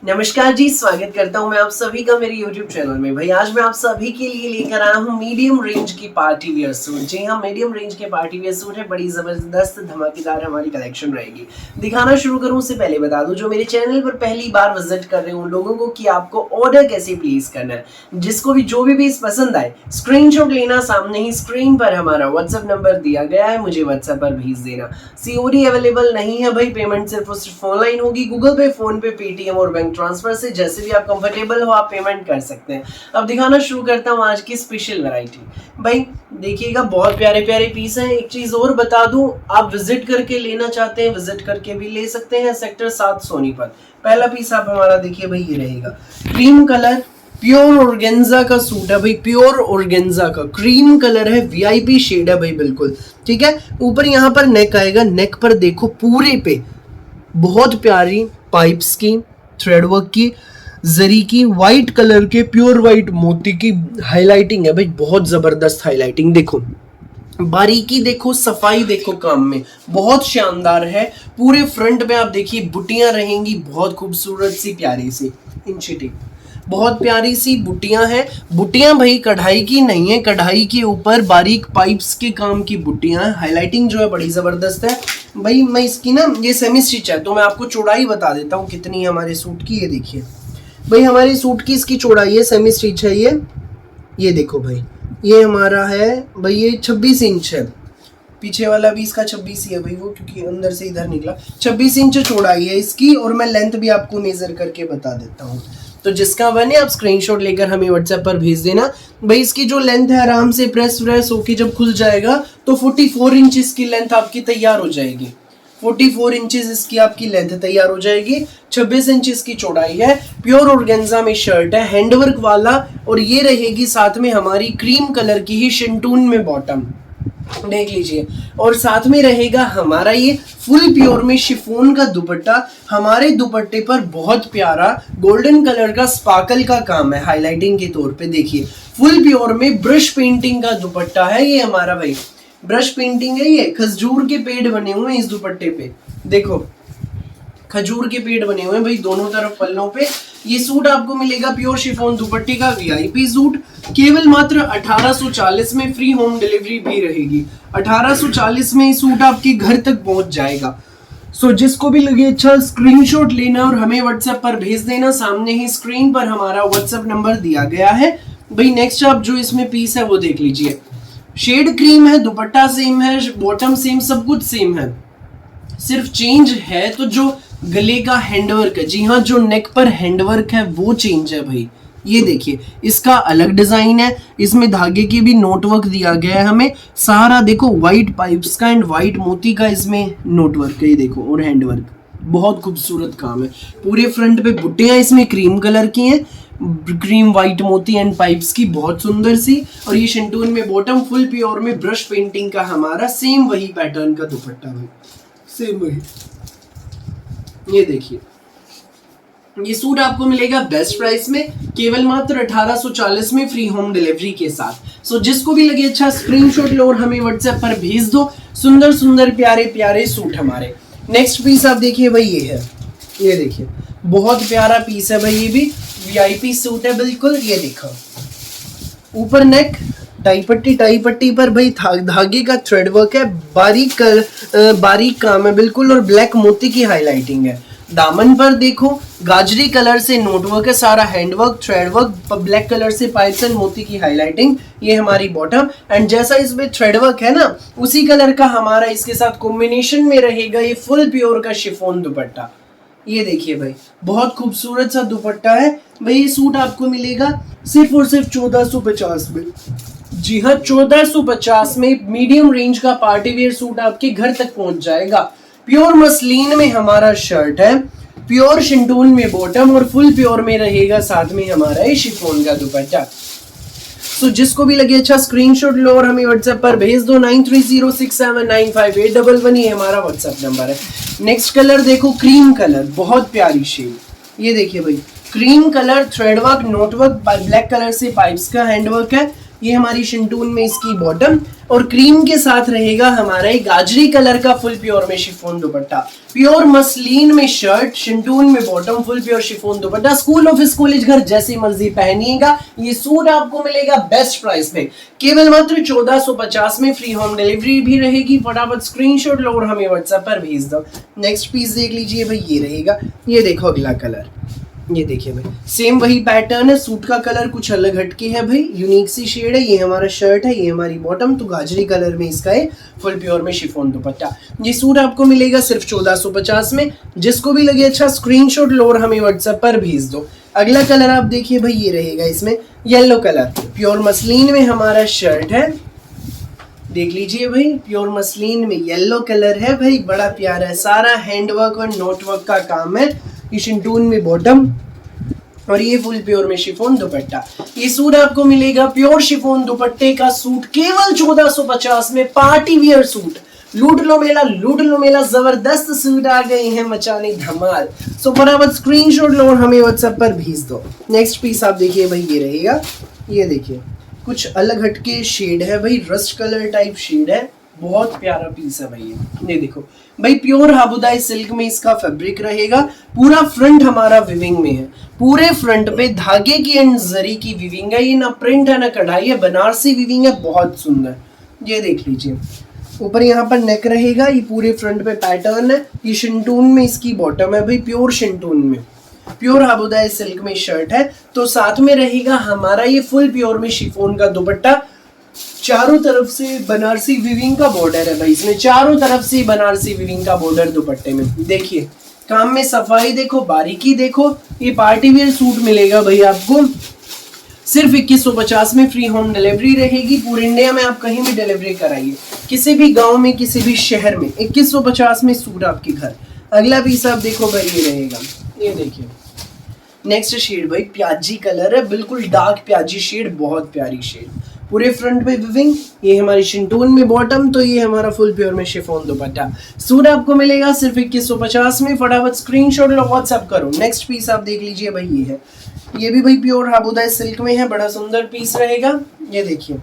नमस्कार जी, स्वागत करता हूं मैं आप सभी का मेरे YouTube चैनल में। भाई आज मैं आप सभी के लिए लेकर आया हूं मीडियम रेंज की पार्टी वियर सूट। जी हाँ, मीडियम रेंज के पार्टी वियर सूट है, बड़ी जबरदस्त धमाकेदार हमारी कलेक्शन रहेगी। दिखाना शुरू करूं उससे पहले बता दूं, जो मेरे चैनल पर पहली बार विजिट कर रहे हो उन लोगों को कि आपको ऑर्डर कैसे प्लेस करना है। जिसको भी जो भी पीस पसंद आए स्क्रीनशॉट लेना, सामने ही स्क्रीन पर हमारा व्हाट्सएप नंबर दिया गया है, मुझे व्हाट्सएप पर भेज देना। COD अवेलेबल नहीं है भाई, पेमेंट सिर्फ और सिर्फ ऑनलाइन होगी, गूगल पे, फोन पे, पेटीएम और बैंक ट्रांसफर से जैसे भी आप कंफर्टेबल हो आप पेमेंट कर सकते हैं। अब दिखाना शुरू करता हूँ आज की स्पेशल वैरायटी। भाई देखिएगा, बहुत प्यारे प्यारे पीस हैं। एक चीज और बता दूं, आप विजिट करके लेना चाहते हैं विजिट करके भी ले सकते हैं। सेक्टर 7 सोनीपत। पहला पीस आप हमारा देखिए भाई, ये रहेगा क्रीम कलर, प्योर ऑर्गेन्जा का सूट है भाई, प्योर ऑर्गेन्जा का क्रीम कलर है, VIP शेड है भाई, बिल्कुल ठीक है। ऊपर यहाँ पर नेक आएगा, नेक पर देखो पूरे पे बहुत प्यारी पाइप्स की, थ्रेड वर्क की, जरी की, व्हाइट कलर के प्योर व्हाइट मोती की हाईलाइटिंग है भाई, बहुत जबरदस्त हाईलाइटिंग। देखो बारीकी देखो, सफाई देखो, काम में बहुत शानदार है। पूरे फ्रंट में आप देखिए बुटियां रहेंगी, बहुत खूबसूरत सी प्यारी सी इंची, बहुत प्यारी सी बुटियां हैं। बुटियां भाई कढ़ाई की नहीं है, कढ़ाई के ऊपर बारीक पाइप्स के काम की बुटियां हैं। हाईलाइटिंग जो है बड़ी जबरदस्त है भाई। मैं इसकी ना, ये सेमी स्टिच है तो मैं आपको चौड़ाई बता देता हूँ कितनी है हमारे सूट की। ये देखिए भाई, हमारे सूट की इसकी चौड़ाई है, सेमी स्टिच है ये देखो भाई, ये हमारा है भाई, ये 26 इंच है। पीछे वाला भी इसका 26 ही है भाई, वो क्योंकि अंदर से इधर निकला। 26 इंच चौड़ाई है इसकी, और मैं लेंथ भी आपको मेजर करके बता देता हूँ। तो जिसका बने आप स्क्रीनशॉट लेकर हमें व्हाट्सएप पर भेज देना भाई। इसकी जो लेंथ है आराम से प्रेस होके जब खुल जाएगा तो 44 इंच इसकी लेंथ आपकी तैयार हो जाएगी। 44 इंचेस इसकी आपकी लेंथ तैयार हो जाएगी। 26 इंच इसकी चौड़ाई है। प्योर ऑर्गेन्जा में शर्ट है, हैंडवर्क वाला, और ये रहेगी साथ में हमारी क्रीम कलर की ही शिंटून में बॉटम, देख लीजिए। और साथ में रहेगा हमारा ये फुल प्योर में शिफॉन का दुपट्टा। हमारे दुपट्टे पर बहुत प्यारा गोल्डन कलर का स्पार्कल का काम है हाईलाइटिंग के तौर पे। देखिए फुल प्योर में ब्रश पेंटिंग का दुपट्टा है ये हमारा भाई, ब्रश पेंटिंग है। ये खजूर के पेड़ बने हुए हैं इस दुपट्टे पे, देखो खजूर के पेड़ बने हुए हैं भाई दोनों तरफ पल्लों पे। ये सूट आपको मिलेगा प्योर शिफॉन दुपट्टे का VIP सूट, केवल मात्र 1840 में। फ्री होम डिलीवरी भी रहेगी। 1840 में ये सूट आपके घर तक पहुंच जाएगा। सो जिसको भी लगे अच्छा स्क्रीनशॉट लेना और हमें व्हाट्सएप पर भेज देना। सामने ही स्क्रीन पर हमारा व्हाट्सएप नंबर दिया गया है भाई। नेक्स्ट आप जो इसमें पीस है वो देख लीजिए, शेड क्रीम है, दुपट्टा सेम है, बॉटम सेम, सब कुछ सेम है। सिर्फ चेंज है तो जो गले का हैंडवर्क है, जी हाँ, जो नेक पर हैंडवर्क है वो चेंज है भाई। ये देखिए इसका अलग डिजाइन है, इसमें धागे की भी नोट वर्क दिया गया है हमें। सारा देखो व्हाइट पाइप्स का एंड व्हाइट मोती का इसमें नोट वर्क है, ये देखो, और हैंडवर्क बहुत खूबसूरत काम है। पूरे फ्रंट पे बुट्टियां इसमें क्रीम कलर की हैं, क्रीम व्हाइट मोती एंड पाइप्स की, बहुत सुंदर सी। और ये शिंटून में बॉटम, फुल प्योर में ब्रश पेंटिंग का हमारा सेम वही पैटर्न का दुपट्टा भाई, सेम वही। ये देखिए ये सूट आपको मिलेगा बेस्ट प्राइस में, केवल मात्र 1840 में, फ्री होम डिलीवरी के साथ। सो जिसको भी लगे अच्छा स्क्रीनशॉट लो और हमें व्हाट्सएप पर भेज दो। सुंदर सुंदर प्यारे प्यारे सूट हमारे। नेक्स्ट पीस आप देखिए भाई, ये है, ये देखिए बहुत प्यारा पीस है भाई, ये भी VIP सूट है बिल्कुल। ये देखो ऊपर नेक, टाई पट्टी पर भाई धागे का थ्रेड वर्क है, बारीक काम है बिल्कुल, और ब्लैक मोती की हाईलाइटिंग है। दामन पर देखो गाजरी कलर से नोट वर्क है, सारा handwork, thread work, black colour से पाइप्स एंड मोती की हाईलाइटिंग। ये हमारी बॉटम, एंड जैसा इसमें थ्रेड वर्क है ना उसी कलर का हमारा इसके साथ कॉम्बिनेशन में रहेगा ये फुल प्योर का शिफॉन दुपट्टा। ये देखिए भाई बहुत खूबसूरत सा दुपट्टा है भाई। ये सूट आपको मिलेगा सिर्फ और सिर्फ 1450 में। जी हाँ, 1450 में मीडियम रेंज का पार्टी वेयर सूट आपके घर तक पहुंच जाएगा। प्योर मसलिन में हमारा शर्ट है, प्योर शिंटून में बॉटम, और फुल प्योर में रहेगा साथ में हमारा ये शिफॉन का दुपट्टा। सो जिसको भी लगे अच्छा स्क्रीनशॉट लो और हमें व्हाट्सएप पर भेज दो। 9306795811 ये हमारा व्हाट्सएप नंबर है। नेक्स्ट कलर देखो, क्रीम कलर, बहुत प्यारी शेड। ये देखिए भाई cream colour, threadwork, knotwork, black colour से पाइप्स का हैंडवर्क है। ये हमारी शिंटून में इसकी बॉटम, और क्रीम के साथ रहेगा हमारा एक गाजरी कलर का फुल प्योर में शिफॉन दुपट्टा, प्योर मसलिन में शर्ट, शिंटून में बॉटम, फुल प्योर शिफॉन दुपट्टा। स्कूल ऑफिस कॉलेज घर जैसी मर्जी पहनिएगा। ये सूट आपको मिलेगा बेस्ट प्राइस में, केवल मात्र 1450 में। फ्री होम डिलीवरी भी रहेगी। फटाफट स्क्रीनशॉट लो और हमें व्हाट्सएप पर भेज दो। नेक्स्ट पीस देख लीजिए भाई, ये रहेगा। ये देखो अगला कलर, ये देखिए भाई, सेम वही पैटर्न है, सूट का कलर कुछ अलग हटके है भाई, यूनिक सी शेड है। ये हमारा शर्ट है, ये हमारी बॉटम, तो गाजरी कलर में इसका है फुल प्योर में शिफॉन दुपट्टा। ये सूट आपको मिलेगा सिर्फ 1450 में। जिसको भी लगे अच्छा स्क्रीनशॉट लो और हमें व्हाट्सएप पर भेज दो। अगला कलर आप देखिए भाई, ये रहेगा इसमें येलो कलर, प्योर मसलिन में हमारा शर्ट है। देख लीजिए भाई, प्योर मसलिन में येलो कलर है भाई, बड़ा प्यारा है, सारा हैंडवर्क और नोटवर्क का काम है। ये शिंटून में बॉटम और ये फुल प्योर में शिफॉन दुपट्टा। ये सूट आपको मिलेगा प्योर शिफॉन दुपट्टे का सूट केवल 1450 में। पार्टी वियर सूट, लूट लो मेला, लूट लो मेला, जबरदस्त सूट आ गए हैं मचाने धमाल। सो फटाफट स्क्रीनशॉट लो और हमें व्हाट्सएप पर भेज दो। नेक्स्ट पीस आप देखिए भाई, ये रहेगा। ये देखिए कुछ अलग हटके शेड है भाई, रस्ट कलर टाइप शेड है, बहुत प्यारा पीस है भाई। ये देखो भाई, प्योर हाबुदाई सिल्क में इसका फैब्रिक रहेगा। पूरा फ्रंट हमारा विविंग में है, पूरे फ्रंट पे धागे की एंड जरी की विविंग है। ये ना प्रिंट है ना कढ़ाई है, बनारसी विविंग है, बहुत सुंदर। ये देख लीजिए, ऊपर यहाँ पर नेक रहेगा, ये पूरे फ्रंट पे पैटर्न है। ये शिंटून में इसकी बॉटम है भाई, प्योर शिंटून में, प्योर हाबुदाई सिल्क में शर्ट है। तो साथ में रहेगा हमारा ये फुल प्योर में शिफॉन का दुपट्टा। चारों तरफ से बनारसी विविंग का बॉर्डर है भाई, इसमें चारों तरफ से बनारसी विविंग का बॉर्डर दुपट्टे में। देखिए काम में सफाई देखो, बारीकी देखो। ये पार्टी वेयर सूट मिलेगा भाई आपको सिर्फ 2150 में। फ्री होम डिलीवरी रहेगी। पूरे इंडिया में आप कहीं भी डिलीवरी कराइए, किसी भी गांव में, किसी भी शहर में, 2150 में सूट आपके घर। अगला पीस आप देखो भाई, ये रहेगा। ये देखिए नेक्स्ट शेड भाई, प्याजी कलर है, बिल्कुल डार्क प्याजी शेड, बहुत प्यारी शेड। पूरे फ्रंट पे विविंग, ये हमारी शिंटून में बॉटम, तो ये हमारा फुल प्योर में शिफॉन दुपट्टा। सूट आपको मिलेगा सिर्फ 2150 में। फटाफट स्क्रीनशॉट लो, व्हाट्सएप करो। नेक्स्ट पीस आप देख लीजिए भाई, ये है। ये भी भाई प्योर हाबुदाई सिल्क में है, बड़ा सुंदर पीस रहेगा। ये देखिए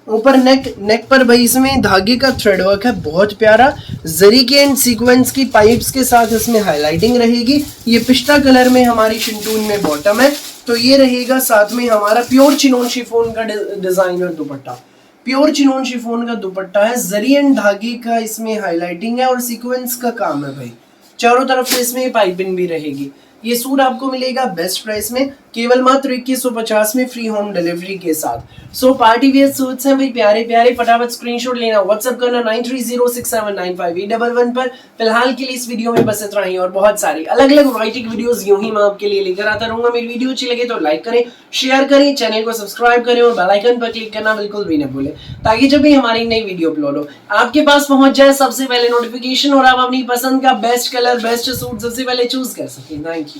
ऊपर नेक पर भाई इसमें धागे का थ्रेड वर्क है, बहुत प्यारा। जरी के एंड सीक्वेंस की पाइप्स के साथ इसमें हाईलाइटिंग रहेगी। ये पिस्ता कलर में हमारी शिंटून में बॉटम है। तो ये रहेगा साथ में हमारा प्योर चिनोन शिफॉन का डिजाइनर दुपट्टा, प्योर चिनोन शिफॉन का दुपट्टा है। जरी एंड धागे का इसमें हाईलाइटिंग है और सीक्वेंस का काम है भाई, चारों तरफ से इसमें पाइपिंग भी रहेगी। ये सूट आपको मिलेगा बेस्ट प्राइस में, केवल मात्र 2150 में, फ्री होम डिलीवरी के साथ। सो पार्टी वेयर सूट्स हैं भाई, प्यारे प्यारे। फटाफट स्क्रीनशॉट लेना, व्हाट्सएप करना 9306795811 पर। फिलहाल के लिए इस वीडियो में बस इतना ही, और बहुत सारी अलग अलग वैरायटी की वीडियोस यूं ही मैं आपके लिए लेकर आता रहूंगा। मेरी वीडियो अच्छी लगे तो लाइक करें, शेयर करें, चैनल को सब्सक्राइब करें और बेल आइकन पर क्लिक करना बिल्कुल भी न भूलें, ताकि जब भी हमारी नई वीडियो अपलोड हो आपके पास पहुंच जाए सबसे पहले नोटिफिकेशन, और आप अपनी पसंद का बेस्ट कलर, बेस्ट सूट सबसे पहले चूज कर सकें। Thank you.